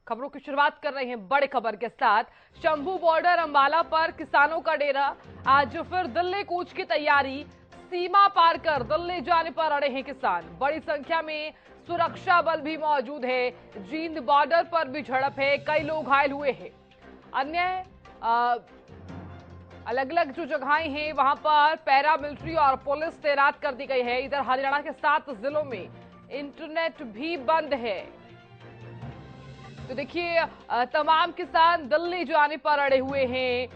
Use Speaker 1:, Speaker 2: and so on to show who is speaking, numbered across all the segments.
Speaker 1: खबरों की शुरुआत कर रहे हैं बड़े खबर के साथ। शंभू बॉर्डर अंबाला पर किसानों का डेरा। आज फिर दिल्ली कूच की तैयारी। सीमा पार कर दिल्ली जाने पर अड़े हैं किसान। बड़ी संख्या में सुरक्षा बल भी मौजूद है। जींद बॉर्डर पर भी झड़प है, कई लोग घायल हुए हैं। अन्य अलग अलग जो जगहें हैं वहां पर पैरामिलिट्री और पुलिस तैनात कर दी गई है। इधर हरियाणा के 7 जिलों में इंटरनेट भी बंद है। तो देखिए, तमाम किसान दिल्ली जाने पर अड़े हुए हैं।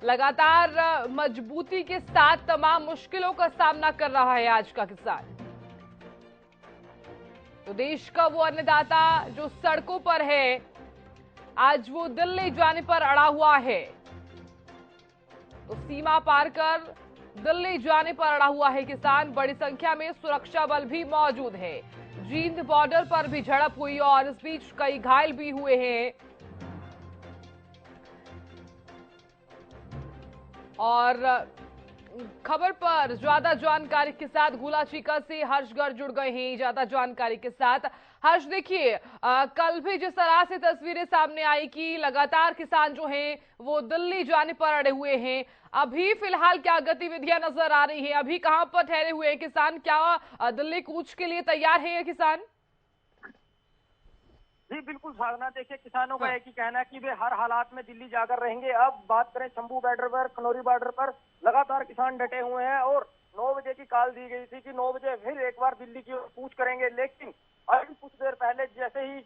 Speaker 1: लगातार मजबूती के साथ तमाम मुश्किलों का सामना कर रहा है आज का किसान। तो देश का वो अन्नदाता जो सड़कों पर है, आज वो दिल्ली जाने पर अड़ा हुआ है। तो सीमा पार कर दिल्ली जाने पर अड़ा हुआ है किसान। बड़ी संख्या में सुरक्षा बल भी मौजूद है। जींद बॉर्डर पर भी झड़प हुई और इस बीच कई घायल भी हुए हैं। और खबर पर ज्यादा जानकारी के साथ गुलाचीका से हर्षगढ़ जुड़ गए हैं ज्यादा जानकारी के साथ। हर्ष, देखिए, कल भी जिस तरह से तस्वीरें सामने आई कि लगातार किसान जो हैं वो दिल्ली जाने पर अड़े हुए हैं, अभी फिलहाल क्या गतिविधियां नजर आ रही है? अभी कहां पर ठहरे हुए हैं किसान? क्या दिल्ली कूच के लिए तैयार है ये किसान?
Speaker 2: जी बिल्कुल साधना, देखिए किसानों का एक ही कहना है कि वे हर हालात में दिल्ली जाकर रहेंगे। अब बात करें शंभू बॉर्डर पर, खनौरी बॉर्डर पर लगातार किसान डटे हुए हैं और 9 बजे की कॉल दी गई थी कि 9 बजे फिर एक बार दिल्ली की ओर कूच करेंगे। लेकिन अभी कुछ देर पहले जैसे ही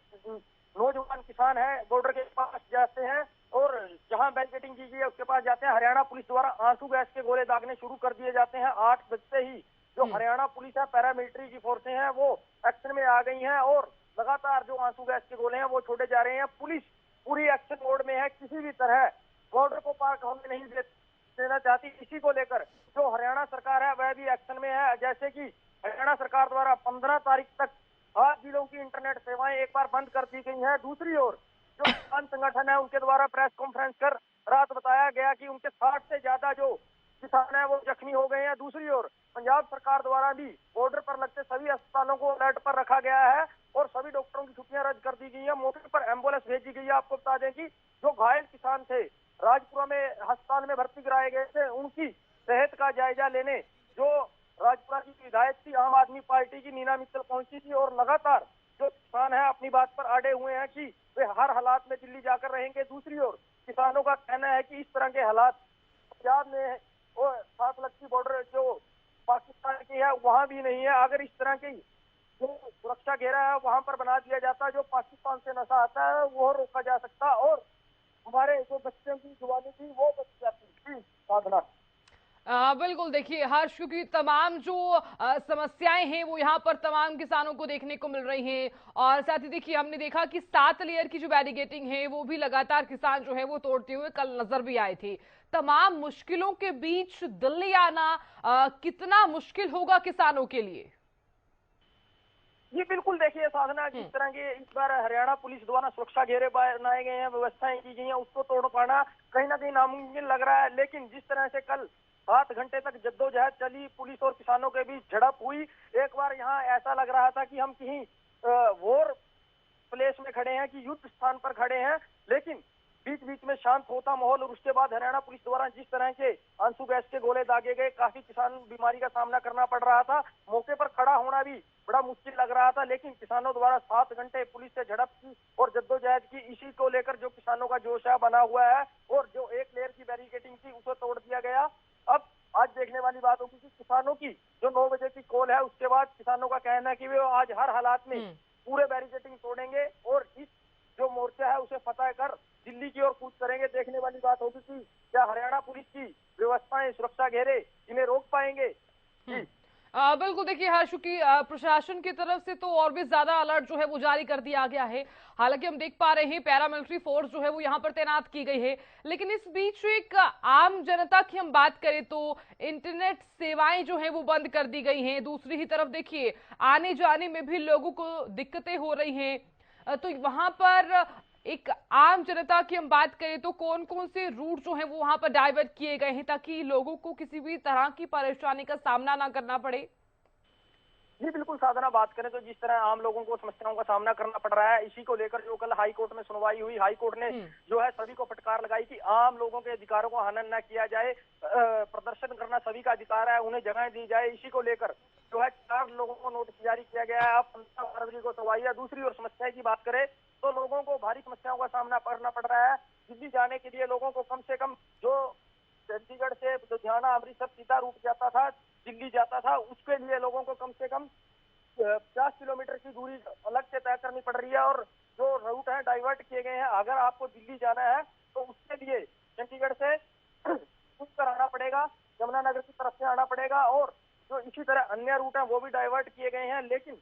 Speaker 2: नौजवान किसान है बॉर्डर के पास जाते हैं और जहां बैरिकेडिंग की गई है उसके पास जाते हैं, हरियाणा पुलिस द्वारा आंसू गैस के गोले दागने शुरू कर दिए जाते हैं। 8 बजते ही जो हरियाणा पुलिस है, पैरामिलिट्री की फोर्सें हैं, वो एक्शन में आ गई हैं और लगातार जो आंसू गैस के गोले हैं वो छोड़े जा रहे हैं। पुलिस पूरी एक्शन मोड में है, किसी भी तरह बॉर्डर को पार होने नहीं देना चाहती। इसी को लेकर जो हरियाणा सरकार है वह भी एक्शन में है। जैसे कि हरियाणा सरकार द्वारा 15 तारीख तक 8 जिलों की इंटरनेट सेवाएं एक बार बंद कर दी गई हैं। दूसरी ओर जो किसान संगठन है उनके द्वारा प्रेस कॉन्फ्रेंस कर रात बताया गया कि उनके 60 से ज्यादा जो किसान है वो जख्मी हो गए हैं। दूसरी ओर पंजाब सरकार द्वारा भी बॉर्डर पर लगते सभी अस्पतालों को अलर्ट पर रखा गया है और सभी डॉक्टरों की छुट्टियां रद्द कर दी गई है। मौके पर एम्बुलेंस भेजी गई है। आपको बता दें कि जो घायल किसान थे राजपुरा में अस्पताल में भर्ती कराए गए थे, उनकी सेहत का जायजा लेने जो राजपुरा की विधायक थी आम आदमी पार्टी की नीना मित्तल पहुंची थी और लगातार जो किसान है अपनी बात पर अड़े हुए हैं कि वे हर हालात में दिल्ली जाकर रहेंगे। दूसरी ओर किसानों का कहना है कि इस तरह के हालात पंजाब में और साथ लगती बॉर्डर जो पाकिस्तान की है वहां भी नहीं है। अगर इस तरह की जो सुरक्षा घेरा है वहां पर बना दिया जाता, जो पाकिस्तान से नशा आता है वो रोका जा सकता और हमारे जो बच्चों की जुबानी थी वो बच जाती थी। साधना,
Speaker 1: बिल्कुल, देखिए हर्ष, क्योंकि तमाम जो समस्याएं हैं वो यहाँ पर तमाम किसानों को देखने को मिल रही हैं। और साथ ही देखिए, हमने देखा कि 7 लेयर की जो बैरिकेडिंग है वो भी लगातार किसान जो है वो तोड़ते हुए कल नजर भी आए थे। तमाम मुश्किलों के बीच दिल्ली आना कितना मुश्किल होगा किसानों के लिए?
Speaker 2: जी बिल्कुल, देखिए साधना, जिस तरह के इस बार हरियाणा पुलिस द्वारा सुरक्षा घेरे बनाए गए हैं, व्यवस्थाएं की गई हैं, उसको तोड़ पाना कहीं ना कहीं नामुमकिन लग रहा है। लेकिन जिस तरह से कल 7 घंटे तक जद्दोजहद चली, पुलिस और किसानों के बीच झड़प हुई, एक बार यहाँ ऐसा लग रहा था कि हम कहीं वॉर प्लेस में खड़े हैं कि युद्ध स्थान पर खड़े हैं। लेकिन बीच बीच में शांत होता माहौल और उसके बाद हरियाणा पुलिस द्वारा जिस तरह के आंसू गैस के गोले दागे गए, काफी किसान बीमारी का सामना करना पड़ रहा था। मौके पर खड़ा होना भी बड़ा मुश्किल लग रहा था। लेकिन किसानों द्वारा 7 घंटे पुलिस से झड़प की और जद्दोजहद की, इसी को लेकर जो किसानों का जोश है बना हुआ है और जो एक लेयर की बैरिकेडिंग थी उसे तोड़ दिया गया। अब आज देखने वाली बात होगी कि किसानों की जो 9 बजे की कॉल है उसके बाद किसानों का कहना है कि वे आज हर हालात में पूरे बैरिकेडिंग तोड़ेंगे और इस जो मोर्चा है उसे फतह कर दिल्ली की ओर कूच करेंगे। देखने वाली बात होगी कि क्या हरियाणा पुलिस की व्यवस्थाएं, सुरक्षा घेरे इन्हें रोक पाएंगे।
Speaker 1: बिल्कुल, देखिए हर्ष की प्रशासन की तरफ से तो और भी ज्यादा अलर्ट जो है वो जारी कर दिया गया है। हालांकि हम देख पा रहे हैं पैरामिलिट्री फोर्स जो है वो यहाँ पर तैनात की गई है। लेकिन इस बीच एक आम जनता की हम बात करें तो इंटरनेट सेवाएं जो है वो बंद कर दी गई हैं। दूसरी ही तरफ देखिए, आने जाने में भी लोगों को दिक्कतें हो रही हैं। तो वहां पर एक आम जनता की हम बात करें तो कौन कौन से रूट जो है वो वहां पर डाइवर्ट किए गए हैं ताकि लोगों को किसी भी तरह की परेशानी का सामना ना करना पड़े?
Speaker 2: जी बिल्कुल साधना, बात करें तो जिस तरह आम लोगों को समस्याओं का सामना करना पड़ रहा है, इसी को लेकर जो कल हाई कोर्ट में सुनवाई हुई, हाई कोर्ट ने जो है सभी को फटकार लगाई कि आम लोगों के अधिकारों को हनन न किया जाए, प्रदर्शन करना सभी का अधिकार है, उन्हें जगह दी जाए। इसी को लेकर जो है 4 लोगों को नोटिस जारी किया गया है। अब 15 फरवरी को सुनवाई है। दूसरी ओर समस्या की बात करें तो लोगों को भारी समस्याओं का सामना करना पड़ रहा है। दिल्ली जाने के लिए लोगों को कम से कम जो चंडीगढ़ से लुधियाना, अमृतसर सीधा रूट जाता था, दिल्ली जाता था, उसके लिए लोगों को कम से कम 50 किलोमीटर की दूरी अलग से तय करनी पड़ रही है और जो रूट है डाइवर्ट किए गए हैं। अगर आपको दिल्ली जाना है तो उसके लिए चंडीगढ़ से कर आना पड़ेगा, यमुनानगर की तरफ से आना पड़ेगा और जो इसी तरह अन्य रूट है वो भी डाइवर्ट किए गए हैं। लेकिन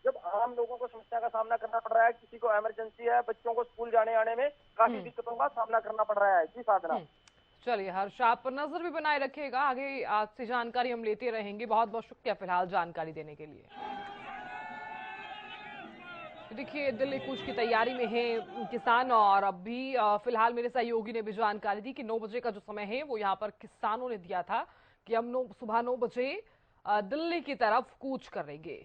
Speaker 2: जब आम लोगों को समस्या का सामना करना पड़ रहा है, किसी को इमरजेंसी है, बच्चों को स्कूल जाने आने में काफी दिक्कतों का सामना करना पड़ रहा है। जी साधना।
Speaker 1: चलिए हर्ष, आप नजर भी बनाए रखिएगा, आगे आपसे जानकारी हम लेते रहेंगे। बहुत बहुत शुक्रिया फिलहाल जानकारी देने के लिए। देखिए, दिल्ली कूच की तैयारी में है किसान और अभी फिलहाल मेरे सहयोगी ने भी जानकारी दी कि 9 बजे का जो समय है वो यहाँ पर किसानों ने दिया था कि हम सुबह 9 बजे दिल्ली की तरफ कूच करेंगे।